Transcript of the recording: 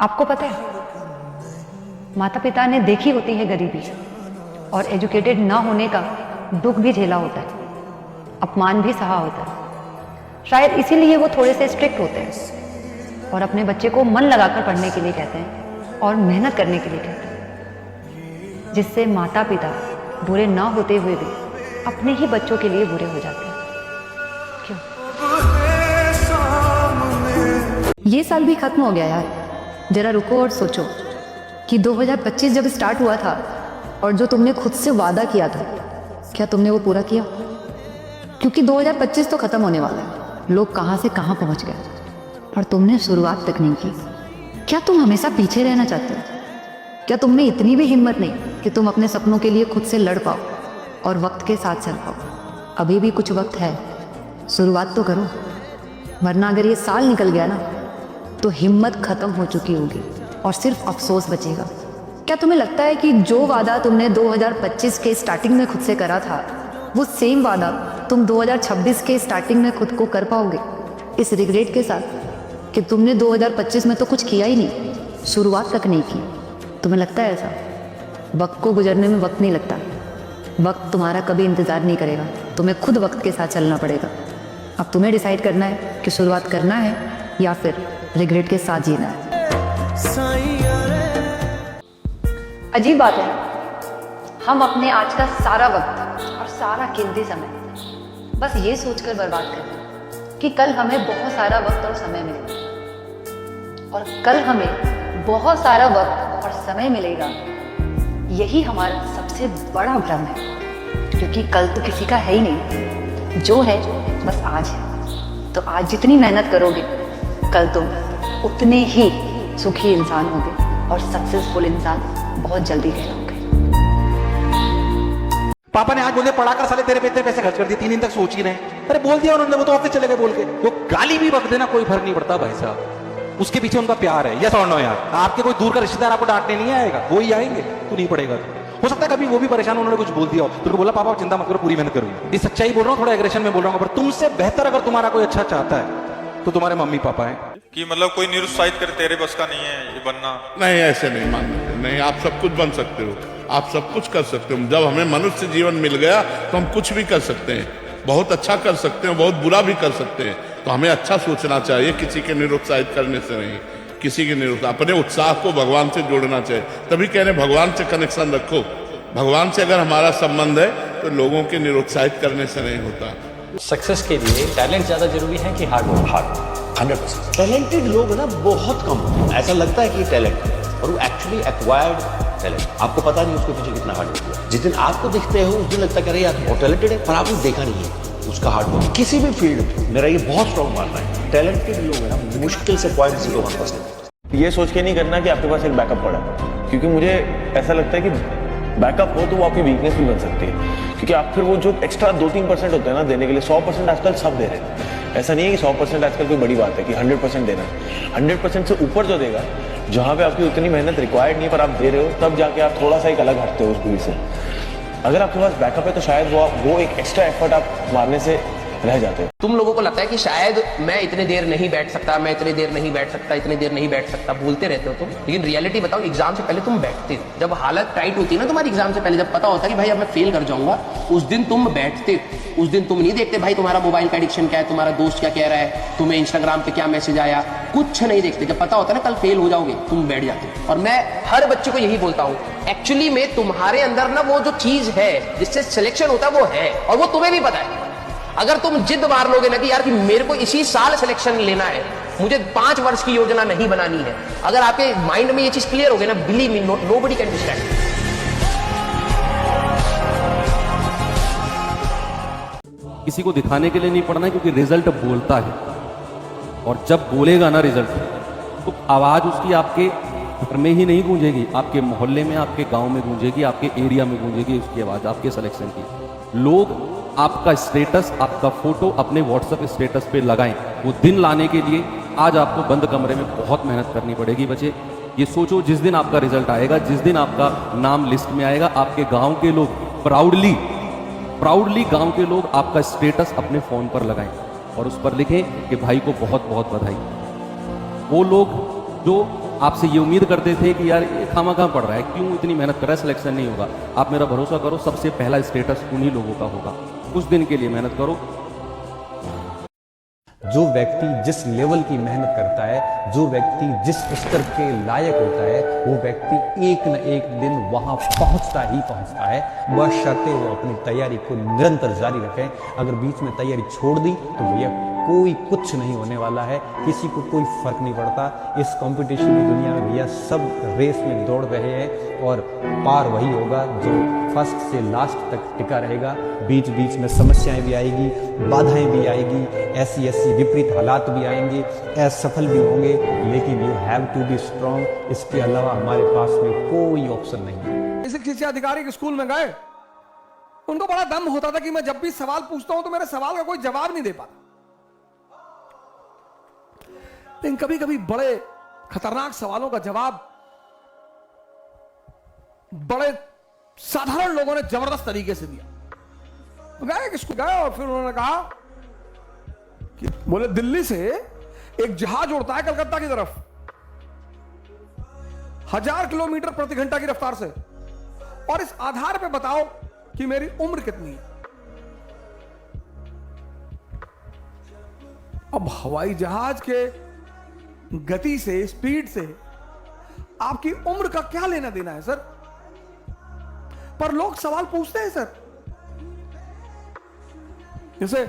आपको पता है, माता पिता ने देखी होती है गरीबी और एजुकेटेड ना होने का दुख भी झेला होता है, अपमान भी सहा होता है। शायद इसीलिए वो थोड़े से स्ट्रिक्ट होते हैं और अपने बच्चे को मन लगाकर पढ़ने के लिए कहते हैं और मेहनत करने के लिए कहते हैं, जिससे माता पिता बुरे ना होते हुए भी अपने ही बच्चों के लिए बुरे हो जाते हैं। क्यों? ये साल भी खत्म हो गया यार, जरा रुको और सोचो कि 2025 जब स्टार्ट हुआ था और जो तुमने खुद से वादा किया था, क्या तुमने वो पूरा किया? क्योंकि 2025 तो खत्म होने वाला है, लोग कहाँ से कहाँ पहुँच गए और तुमने शुरुआत तक नहीं की। क्या तुम हमेशा पीछे रहना चाहते हो? क्या तुम में इतनी भी हिम्मत नहीं कि तुम अपने सपनों के लिए खुद से लड़ पाओ और वक्त के साथ चल पाओ? अभी भी कुछ वक्त है, शुरुआत तो करो, वरना अगर ये साल निकल गया ना तो हिम्मत खत्म हो चुकी होगी और सिर्फ अफसोस बचेगा। क्या तुम्हें लगता है कि जो वादा तुमने 2025 के स्टार्टिंग में खुद से करा था, वो सेम वादा तुम 2026 के स्टार्टिंग में खुद को कर पाओगे, इस रिग्रेट के साथ कि तुमने 2025 में तो कुछ किया ही नहीं, शुरुआत तक नहीं की? तुम्हें लगता है ऐसा? वक्त को गुजरने में वक्त नहीं लगता, वक्त तुम्हारा कभी इंतज़ार नहीं करेगा, तुम्हें खुद वक्त के साथ चलना पड़ेगा। अब तुम्हें डिसाइड करना है कि शुरुआत करना है या फिर रिग्रेट के साथ जीना है। अजीब बात है, हम अपने आज का सारा वक्त और सारा कीमती समय बस ये सोचकर बर्बाद कर रहे हैं कि कल हमें बहुत सारा वक्त और समय मिलेगा, और कल हमें बहुत सारा वक्त और समय मिलेगा, यही हमारा सबसे बड़ा भ्रम है। क्योंकि कल तो किसी का है ही नहीं, जो है बस आज है। तो आज जितनी मेहनत करोगे, कल तुम उतने ही सुखी इंसान होगे और सक्सेसफुल इंसान बहुत जल्दी कहलाओगे। पापा ने आज मुझे पढ़ा कर साले तेरे पे इतने पैसे खर्च कर दिए, 3 दिन तक सोच ही रहे। अरे बोल दिया उन्होंने, वो तो ऑफिस चले गए बोल के। वो गाली भी बक देना कोई फर्क नहीं पड़ता भाई साहब, उसके पीछे उनका प्यार है। यस और नो यार, आपके कोई दूर का रिश्तेदार आपको डांटने नहीं आएगा, वो ही आएंगे, तू नहीं पड़ेगा। हो सकता है कभी वो भी परेशान, उन्होंने कुछ बोल दिया हो, तो बोला पापा चिंता मत करो, पूरी मेहनत करूंगी। ये सच्चाई बोल रहा हूँ, थोड़ा एग्रेशन में बोल रहा हूँ, पर तुमसे बेहतर अगर तुम्हारा कोई अच्छा चाहता है तो तुम्हारे मम्मी पापा हैं। कि मतलब कोई निरुत्साहित करे, तेरे बस का नहीं है ये बनना। नहीं, ऐसे नहीं मानते, नहीं, आप सब कुछ बन सकते हो, आप सब कुछ कर सकते हो। जब हमें मनुष्य जीवन मिल गया तो हम कुछ भी कर सकते हैं, बहुत अच्छा कर सकते हैं, बहुत बुरा भी कर सकते हैं। तो हमें अच्छा सोचना चाहिए, किसी के निरुत्साहित करने से नहीं, किसी के निरुत्साह, अपने उत्साह को भगवान से जोड़ना चाहिए। तभी कह रहे भगवान से कनेक्शन रखो। भगवान से अगर हमारा संबंध है तो लोगों के निरुत्साहित करने से नहीं होता। सक्सेस के लिए टैलेंट ज्यादा जरूरी है कि हार्ड वर्क? 100%। टैलेंटेड लोग ना बहुत कम होते हैं। ऐसा लगता है कि टैलेंट है और वो एक्चुअली एक्वायर्ड टैलेंट, आपको पता नहीं उसके पीछे कितना हार्ड वर्क है। जिस दिन आपको दिखते हो उस दिन लगता है कि अरे यार बहुत टैलेंटेड है, पर आपने देखा नहीं है उसका हार्ड वर्क। किसी भी फील्ड में मेरा ये बहुत स्ट्रॉन्ग मानना है, टैलेंटेड लोग है ना मुश्किल से 0.01%। ये सोच के नहीं करना कि आपके पास एक बैकअप पड़ा है, क्योंकि मुझे ऐसा लगता है कि बैकअप हो तो वो आपकी वीकनेस भी बन सकती है। क्योंकि आप फिर वो जो एक्स्ट्रा 2-3% होते हैं ना देने के लिए, 100% आजकल सब दे रहे हैं। ऐसा नहीं है कि 100% आजकल कोई बड़ी बात है कि 100% देना। 100% से ऊपर जो देगा, जहाँ पे आपकी उतनी मेहनत रिक्वायर्ड नहीं है पर आप दे रहे हो, तब जाके आप थोड़ा सा एक अलग हटते हो उस भीड़ से। अगर आपके पास बैकअप है तो शायद वो एक एक्स्ट्रा एफर्ट आप मारने से रह जाते हो। तुम लोगों को लगता है कि शायद मैं इतने देर नहीं बैठ सकता, मैं इतने देर नहीं बैठ सकता, इतने देर नहीं बैठ सकता, बोलते रहते हो तुम। लेकिन रियलिटी बताओ, एग्जाम से पहले तुम बैठते हो। जब हालत टाइट होती है ना तुम्हारी एग्जाम से पहले, जब पता होता है कि भाई अब मैं फेल कर जाऊंगा, उस दिन तुम बैठते। उस दिन तुम नहीं देखते भाई तुम्हारा मोबाइल का एडिक्शन क्या है, तुम्हारा दोस्त क्या कह रहा है, तुम्हें इंस्टाग्राम पे क्या मैसेज आया, कुछ नहीं देखते। जब पता होता है ना कल फेल हो जाओगे, तुम बैठ जाते हो। और मैं हर बच्चे को यही बोलता हूँ, एक्चुअली में तुम्हारे अंदर ना वो जो चीज है जिससे सिलेक्शन होता है वो है, और वो तुम्हें भी पता है। अगर तुम जिद मार लोगे ना कि यार कि मेरे को इसी साल सिलेक्शन लेना है, मुझे 5 वर्ष की योजना नहीं बनानी है, अगर आपके माइंड में ये चीज क्लियर हो गई ना, believe me, nobody can distract. किसी को दिखाने के लिए नहीं पढ़ना है, क्योंकि रिजल्ट बोलता है, और जब बोलेगा ना रिजल्ट, तो आवाज उसकी आपके घर में ही नहीं गूंजेगी, आपके मोहल्ले में, आपके गांव में गूंजेगी, आपके एरिया में गूंजेगी उसकी आवाज, आपके सिलेक्शन की। लोग आपका स्टेटस, आपका फोटो अपने व्हाट्सएप स्टेटस पे लगाएं। वो दिन लाने के लिए आज आपको बंद कमरे में बहुत मेहनत करनी पड़ेगी बच्चे। ये सोचो, जिस दिन आपका रिजल्ट आएगा, जिस दिन आपका नाम लिस्ट में आएगा, आपके गांव के लोग प्राउडली गांव के लोग आपका स्टेटस अपने फोन पर लगाएं और उस पर लिखें कि भाई को बहुत बहुत बधाई। वो लोग जो आपसे ये उम्मीद करते थे कि यार ये खामा पड़ रहा है, क्यों इतनी मेहनत कर रहा है, सिलेक्शन नहीं होगा। आप मेरा भरोसा करो, सबसे पहला स्टेटस उन्हीं लोगों का होगा। कुछ दिन के लिए मेहनत करो। जो व्यक्ति जिस लेवल की मेहनत करता है, जो व्यक्ति जिस स्तर के लायक होता है, वो व्यक्ति एक न एक दिन वहां पहुंचता ही पहुंचता है, बशर्ते वो अपनी तैयारी को निरंतर जारी रखें। अगर बीच में तैयारी छोड़ दी तो भैया कोई कुछ नहीं होने वाला है, किसी को कोई फर्क नहीं पड़ता। इस कंपटीशन की दुनिया में भैया सब रेस में दौड़ रहे हैं और पार वही होगा जो फर्स्ट से लास्ट तक टिका रहेगा। बीच बीच में समस्याएं भी आएगी, बाधाएं भी आएगी, ऐसी विपरीत हालात भी आएंगे, असफल भी होंगे, लेकिन you have to be strong. इसके अलावा हमारे पास में कोई ऑप्शन नहीं है। इस किसी अधिकारी के स्कूल में गए, उनको बड़ा दम होता था कि मैं जब भी सवाल पूछता हूं तो मेरे सवाल का कोई जवाब नहीं दे पाता। लेकिन कभी कभी बड़े खतरनाक सवालों का जवाब बड़े साधारण लोगों ने जबरदस्त तरीके से दिया। गए किसको गए और फिर उन्होंने कहा कि बोले दिल्ली से एक जहाज उड़ता है कलकत्ता की तरफ 1000 किलोमीटर प्रति घंटा की रफ्तार से, और इस आधार पे बताओ कि मेरी उम्र कितनी है। अब हवाई जहाज के गति से, स्पीड से आपकी उम्र का क्या लेना देना है सर? पर लोग सवाल पूछते हैं सर। जैसे